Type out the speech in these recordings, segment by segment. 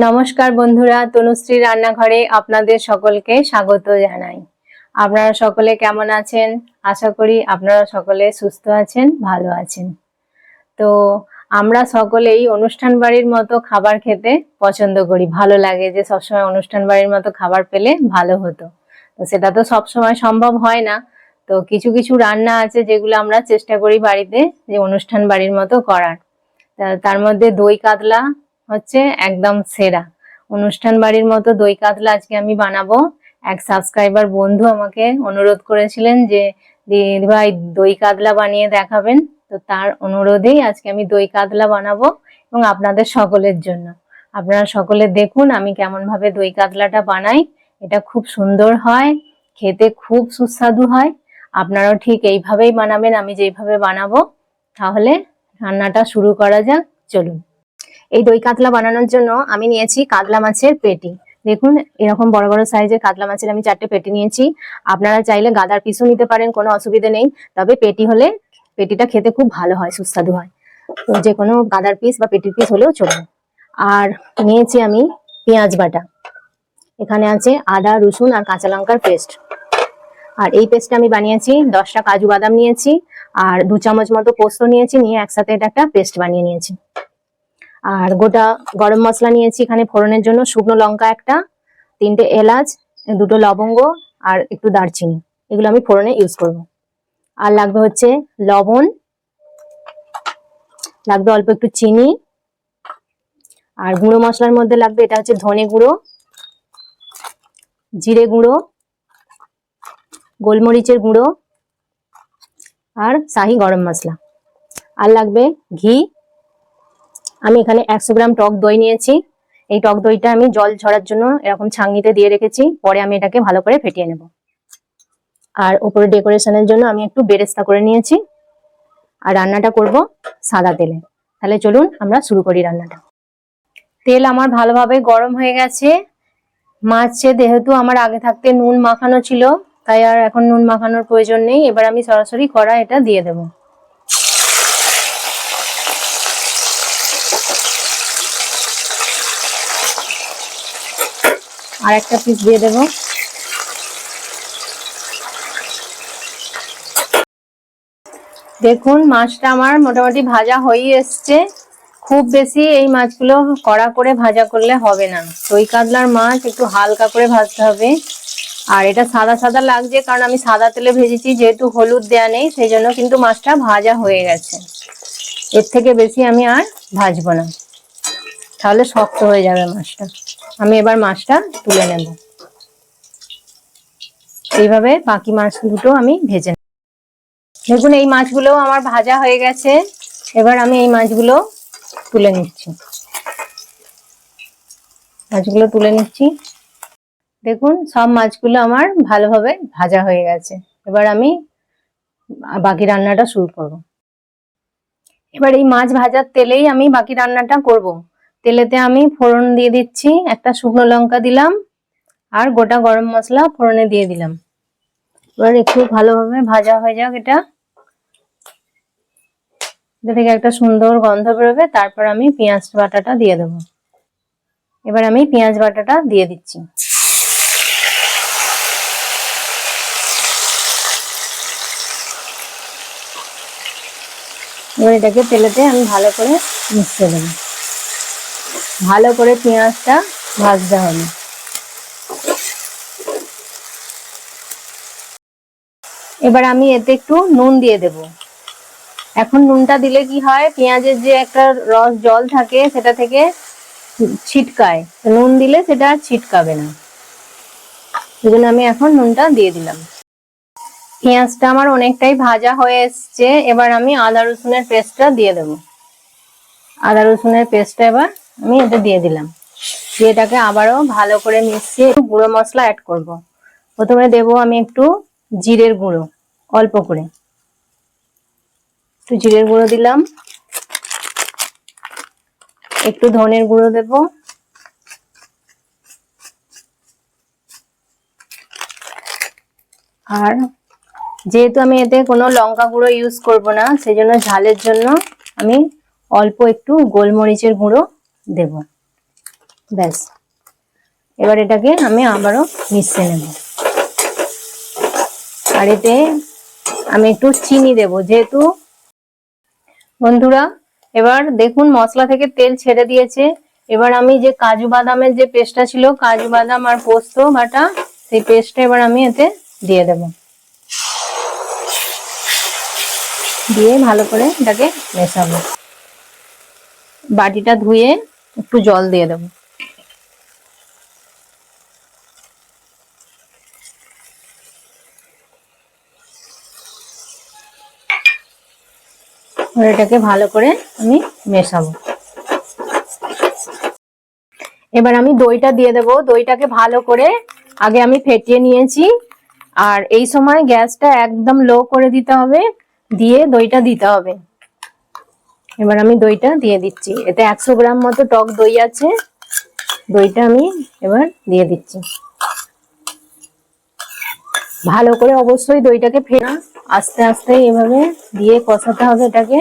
নমস্কার বন্ধুরা, তনুশ্রী রান্নাঘরে আপনাদের সকলকে স্বাগত জানাই। আপনারা সকলে কেমন আছেন? আশা করি আপনারা সকলে সুস্থ আছেন, ভালো আছেন। তো আমরা সকলেই অনুষ্ঠান বাড়ির মতো খাবার খেতে পছন্দ করি, ভালো লাগে যে সবসময় অনুষ্ঠান বাড়ির মতো খাবার পেলে ভালো হতো। তো সেটা তো সবসময় সম্ভব হয় না। তো কিছু কিছু রান্না আছে যেগুলো আমরা চেষ্টা করি বাড়িতে যে অনুষ্ঠান বাড়ির মতো করার। তার মধ্যে দই কাতলা হচ্ছে একদম সেরা। অনুষ্ঠান বাড়ির মতো দই কাতলা আজকে আমি বানাবো। এক সাবস্ক্রাইবার বন্ধু আমাকে অনুরোধ করেছিলেন যে দিদি ভাই দই কাতলা বানিয়ে দেখাবেন। তো তার অনুরোধেই আজকে আমি দই কাতলা বানাবো এবং আপনাদের সকলের জন্য। আপনারা সকলে দেখুন আমি কেমন ভাবে দই কাতলাটা বানাই। এটা খুব সুন্দর হয়, খেতে খুব সুস্বাদু হয়। আপনারাও ঠিক এইভাবেই বানাবেন আমি যেইভাবে বানাবো। তাহলে রান্নাটা শুরু করা যাক, চলুন। এই দই কাতলা বানানোর জন্য আমি নিয়েছি কাতলা মাছের পেটি। দেখুন এরকম বড় বড় সাইজের কাতলা মাছের আমি 4টে পেটি নিয়েছি। আপনারা চাইলে গাদার পিসও নিতে পারেন, কোনো অসুবিধা নেই। তবে পেটি হলে পেটিটা খেতে খুব ভালো হয়, সুস্বাদু হয়। তো যে কোনো গাদার পিস বা পেটির পিস হলেও চলবে। আর নিয়েছি আমি পেঁয়াজ বাটা। এখানে আছে আদা, রসুন আর কাঁচা লঙ্কার পেস্ট। আর এই পেস্টটা আমি বানিয়েছি। 10টা কাজু বাদাম নিয়েছি আর 2 চামচ মতো পোস্ত নিয়েছি, নিয়ে একসাথে এটা একটা পেস্ট বানিয়ে নিয়েছি। আর গোটা গরম মশলা নিয়েছি এখানে ফোড়নের জন্য, শুকনো লঙ্কা একটা, 3টে এলাচ, 2টো লবঙ্গ আর একটু দারচিনি, এগুলো আমি ফোড়নে ইউজ করব। আর লাগবে হচ্ছে লবণ, লাগবে অল্প একটু চিনি, আর গুঁড়ো মশলার মধ্যে লাগবে এটা হচ্ছে ধনে গুঁড়ো, জিরে গুঁড়ো, গোলমরিচের গুঁড়ো আর শাহি গরম মশলা। আর লাগবে ঘি। আমি এখানে 100 গ্রাম টক দই নিয়েছি। এই টক দইটা আমি জল ঝরার জন্য এরকম ছাঁকনিতে দিয়ে রেখেছি, পরে আমি এটাকে ভালো করে ফেটিয়ে নেব। আর উপরে ডেকোরেশনের জন্য আমি একটু বেরেস্তা করে নিয়েছি। আর রান্নাটা করব সাদা তেলে। তাহলে চলুন আমরা শুরু করি রান্নাটা। তেল আমার ভালোভাবে গরম হয়ে গেছে। মাছে যেহেতু আমার আগে থাকতে নুন মাখানো ছিল, তাই আর এখন নুন মাখানোর প্রয়োজন নেই। এবার আমি সরাসরি কড়াই এটা দিয়ে দেব। আর একটা পিস দিয়ে দেব। দেখুন মাছটা আমার মোটামুটি ভাজা হয়ে এসছে। খুব বেশি এই মাছগুলো কড়া করে ভাজা করলে হবে না। দই কাতলার মাছ একটু হালকা করে ভাজতে হবে। আর এটা সাদা সাদা লাগছে কারণ আমি সাদা তেলে ভেজেছি, যেহেতু হলুদ দেয়া নেই সেই জন্য কিন্তু মাছটা ভাজা হয়ে গেছে। এর থেকে বেশি আমি আর ভাজবো না, তাহলে শক্ত হয়ে যাবে মাছটা। আমি এবার মাছটা তুলে নেব। এইভাবে বাকি মাছ দুটো আমি ভেজে নেব। দেখুন এই মাছগুলো আমার ভাজা হয়ে গেছে। এবার আমি এই মাছগুলো তুলে নিচ্ছি। মাছগুলো তুলে নিচ্ছি। দেখুন সব মাছগুলো আমার ভালোভাবে ভাজা হয়ে গেছে। এবার আমি বাকি রান্নাটা শুরু করব। এবার এই মাছ ভাজার তেলেই আমি বাকি রান্নাটা করব। তেলেতে আমি ফোড়ন দিয়ে দিচ্ছি, একটা শুকনো লঙ্কা দিলাম আর গোটা গরম মশলা ফোড়নে দিয়ে দিলাম। এবার একটু ভালোভাবে ভাজা হয়ে যাক এটা থেকে একটা সুন্দর গন্ধ বেরোবে। তারপর আমি পেঁয়াজ বাটাটা দিয়ে দেবো। এবার আমি পেঁয়াজ বাটাটা দিয়ে দিচ্ছি। এবার এটাকে তেলেতে আমি ভালো করে মিশিয়ে দেবো। ভালো করে পেঁয়াজটা ভাজতে হবে। এবার আমি এতে একটু নুন দিয়ে দেব। এখন নুনটা দিলে কি হয়, পেঁয়াজের যে একটা রস জল থাকে সেটা থেকে ছিটকায়, নুন দিলে সেটা আর ছিটকাবে না। সেই জন্য আমি এখন নুনটা দিয়ে দিলাম। পেঁয়াজটা আমার অনেকটাই ভাজা হয়ে এসছে। এবার আমি আদা রসুনের পেস্টটা দিয়ে দেব। আদা রসুনের পেস্টটা এবার আমি এটা দিয়ে দিলাম। দিয়ে এটাকে আবারও ভালো করে মিশিয়ে একটু গুঁড়ো মশলা অ্যাড করব। প্রথমে দেব আমি একটু জিরের গুঁড়ো, অল্প করে একটু জিরের গুঁড়ো দিলাম, একটু ধনের গুঁড়ো দেব, আর যেহেতু আমি এতে কোনো লঙ্কা গুঁড়ো ইউজ করব না, সেই জন্য ঝালের জন্য আমি অল্প একটু গোলমরিচের গুঁড়ো দেব। ব্যাস, এবার এটাকে আমি আবারও মিশিয়ে নেব। আর এতে আমি একটু চিনি দেব, যেহেতু বন্ধুরা এবার দেখুন মশলা থেকে তেল ছেড়ে দিয়েছে। এবার আমি যে কাজু বাদামের যে পেস্টটা ছিল, কাজু বাদাম আর পোস্ত বাটা, সেই পেস্টটা এবার আমি এতে দিয়ে দেব। দিয়ে ভালো করে এটাকে মেশাবো। বাটিটা ধুয়ে একটু জল দিয়ে দেবো। এটাকে ভালো করে আমি মেশাবো। এবার আমি দইটা দিয়ে দেবো। দইটাকে ভালো করে আগে আমি ফেটিয়ে নিয়েছি। আর এই সময় গ্যাসটা একদম লো করে দিতে হবে, দিয়ে দইটা দিতে হবে। এবার আমি দইটা দিয়ে দিচ্ছি। এতে 100 গ্রাম মতো টক দই আছে। দইটা আমি এবার দিয়ে দিচ্ছি। ভালো করে অবশ্যই দইটাকে ফেরা আস্তে আস্তে এভাবে দিয়ে কষাতে হবে এটাকে,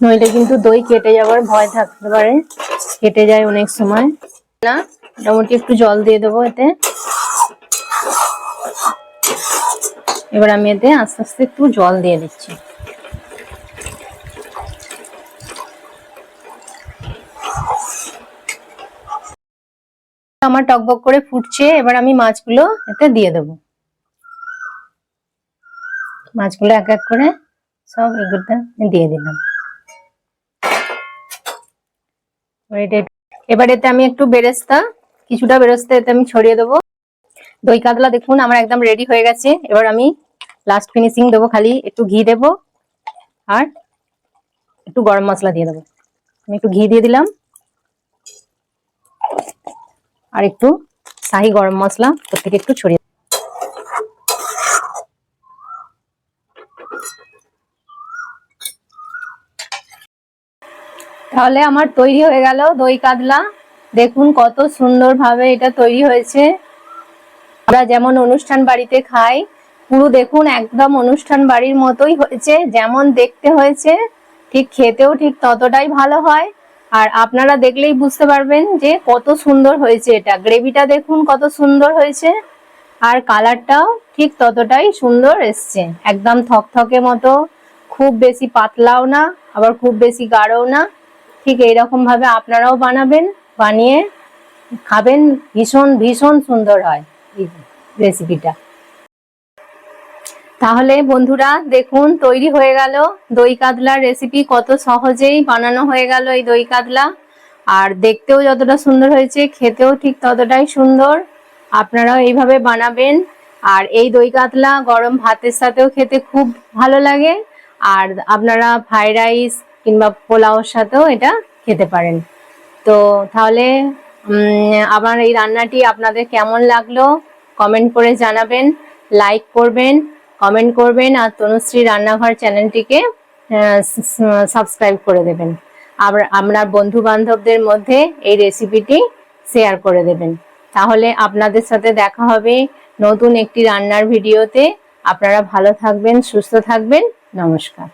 নইলে কিন্তু দই কেটে যাওয়ার ভয় থাকতে পারে, কেটে যায় অনেক সময়। না, মোটামুটি একটু জল দিয়ে দেবো এতে। এবার আমি এতে আস্তে আস্তে একটু জল দিয়ে দিচ্ছি। আমার টকবক করে ফুটছে। এবার আমি মাছগুলো এতে দিয়ে দেবো। মাছগুলো এক এক করে সব এগুলোতে দিয়ে দিলাম। এবার এতে আমি একটু বেরেস্তা, কিছুটা বেরেস্তা এতে আমি ছড়িয়ে দেবো। দই কাতলা দেখুন আমার একদম রেডি হয়ে গেছে। এবার আমি লাস্ট ফিনিশিং দেবো, খালি একটু ঘি দেবো আর একটু গরম মশলা দিয়ে দেবো। আমি একটু ঘি দিয়ে দিলাম আর একটু শাহি গরম মশলা প্রত্যেকে একটু ছড়িয়ে। তাহলে আমার তৈরি হয়ে গেল দই কাতলা। দেখুন কত সুন্দর ভাবে এটা তৈরি হয়েছে। আমরা যেমন অনুষ্ঠান বাড়িতে খাই, পুরো দেখুন একদম অনুষ্ঠান বাড়ির মতোই হয়েছে। যেমন দেখতে হয়েছে ঠিক খেতেও ঠিক ততটাই ভালো হয়। আর আপনারা দেখলেই বুঝতে পারবেন যে কত সুন্দর হয়েছে। এটা গ্রেভিটা দেখুন কত সুন্দর হয়েছে, আর কালারটাও ঠিক ততটাই সুন্দর এসছে। একদম থকথকে মতো, খুব বেশি পাতলাও না আবার খুব বেশি গাঢ়ও না। ঠিক এইরকম ভাবে আপনারাও বানাবেন, বানিয়ে খাবেন। ভীষণ ভীষণ সুন্দর হয় রেসিপিটা। তাহলে বন্ধুরা দেখুন তৈরি হয়ে গেল দই কাতলার রেসিপি। কত সহজেই বানানো হয়ে গেল এই দই কাতলা। আর দেখতেও যতটা সুন্দর হয়েছে, খেতেও ঠিক ততটাই সুন্দর। আপনারাও এইভাবে বানাবেন। আর এই দই কাতলা গরম ভাতের সাথেও খেতে খুব ভালো লাগে। আর আপনারা ফ্রাইড রাইস কিংবা পোলাওর সাথেও এটা খেতে পারেন। তো তাহলে আমার এই রান্নাটি আপনাদের কেমন লাগলো কমেন্ট করে জানাবেন, লাইক করবেন, কমেন্ট করবেন, আর তনুশ্রী রান্নাঘর চ্যানেলটিকে সাবস্ক্রাইব করে দেবেন। আবার আপনার বন্ধু বান্ধবদের মধ্যে এই রেসিপিটি শেয়ার করে দেবেন। তাহলে আপনাদের সাথে দেখা হবে নতুন একটি রান্নার ভিডিওতে। আপনারা ভালো থাকবেন, সুস্থ থাকবেন। নমস্কার।